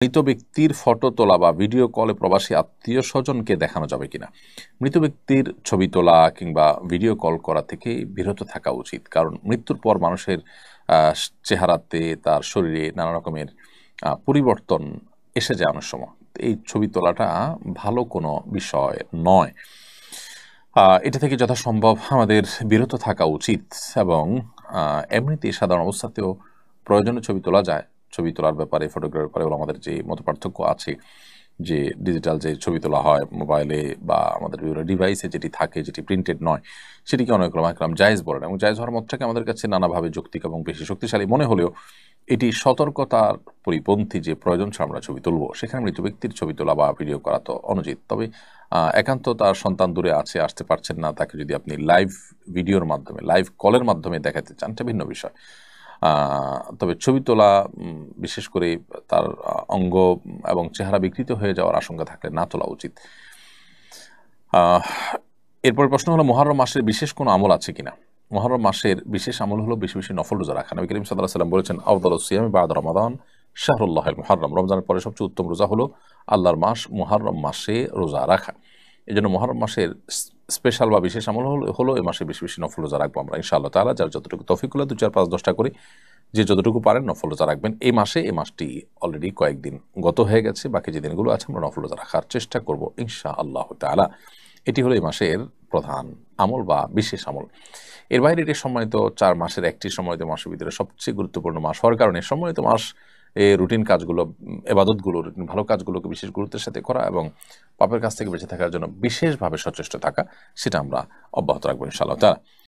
মৃত ব্যক্তির ফটো তোলা বা ভিডিও কলে প্রবাসী আত্মীয় স্বজনকে দেখানো যাবে কিনা। মৃত ব্যক্তির ছবি তোলা কিংবা ভিডিও কল করা থেকে বিরত থাকা উচিত, কারণ মৃত্যুর পর মানুষের চেহারাতে, তার শরীরে নানা রকমের পরিবর্তন এসে যায় অনেক সময়। এই ছবি তোলাটা ভালো কোনো বিষয় নয়। এটা থেকে যথাসম্ভব আমাদের বিরত থাকা উচিত। এবং এমনিতেই সাধারণ অবস্থাতেও প্রয়োজনে ছবি তোলা যায়। ছবি তোলার ব্যাপারে, ফটোগ্রাফির ব্যাপারে আমাদের যে মত পার্থক্য আছে, যে ডিজিটাল যে ছবি তোলা হয় মোবাইলে বা আমাদের বিভিন্ন ডিভাইসে যেটি থাকে, যেটি প্রিন্টেড নয়, সেটিকে অনেক একরাম জায়েজ বলেন। এবং জায়েজ হওয়ার মতটাকে আমাদের কাছে নানাভাবে যৌক্তিক এবং বেশি শক্তিশালী মনে হলেও এটি সতর্কতার পরিপন্থী যে প্রয়োজন ছাড়া আমরা ছবি তুলব, সেখানে মৃত ব্যক্তির ছবি তোলা বা ভিডিও করা তো অনুচিত। তবে একান্ত তার সন্তান দূরে আসতে পারছেন না, তাকে যদি আপনি লাইভ ভিডিওর মাধ্যমে, লাইভ কলের মাধ্যমে দেখাতে চান, এটা ভিন্ন বিষয়। তবে ছবি তোলা, বিশেষ করে তার অঙ্গ এবং চেহারা বিকৃত হয়ে যাওয়ার আশঙ্কা থাকলে না তোলা উচিত। এরপর প্রশ্ন হলো, মুহররম মাসের বিশেষ কোনো আমল আছে কিনা। মুহররম মাসের বিশেষ আমল হলো বেশি বেশি নফল রোজা রাখা। নবী করিম সাল্লাল্লাহু আলাইহি ওয়াসাল্লাম বলেছেন, আফদালুস সিয়ামি বা'দা রমাদান শাহরুল্লাহিল মুহররম। রমজানের পরে সবচেয়ে উত্তম রোজা হলো আল্লাহর মাস মুহররম মাসে রোজা রাখা। এই জন্য মুহররম মাসের স্পেশাল বা বিশেষ আমল হলো এই মাসে বেশি বেশি নফল রোজা রাখবো আমরা ইনশাআল্লাহ তাআলা। যার যতটুকু তৌফিক হলো 2, 4, 5, 10টা করে যে যতটুকু পারেন নফল রোজা রাখবেন এই মাসটি অলরেডি কয়েকদিন গত হয়ে গেছে, বাকি যে দিনগুলো আছে আমরা নফল রোজা রাখার চেষ্টা করব ইনশাআল্লাহ তাআলা। এটি হলো এই মাসের প্রধান আমল বা বিশেষ আমল। এর বাইরে এটি সম্মানিত 4 মাসের একটি সম্মানিত মাসের ভিতরে সবচেয়ে গুরুত্বপূর্ণ মাস হওয়ার কারণে সম্মানিত মাস রুটিন কাজগুলো, এবাদতগুলো, রুটিন ভালো কাজগুলোকে বিশেষ গুরুত্বের সাথে করা এবং পাপের কাছ থেকে বেঁচে থাকার জন্য বিশেষভাবে সচেষ্ট থাকা, সেটা আমরা অব্যাহত রাখবো ইনশাআল্লাহ তাআলা।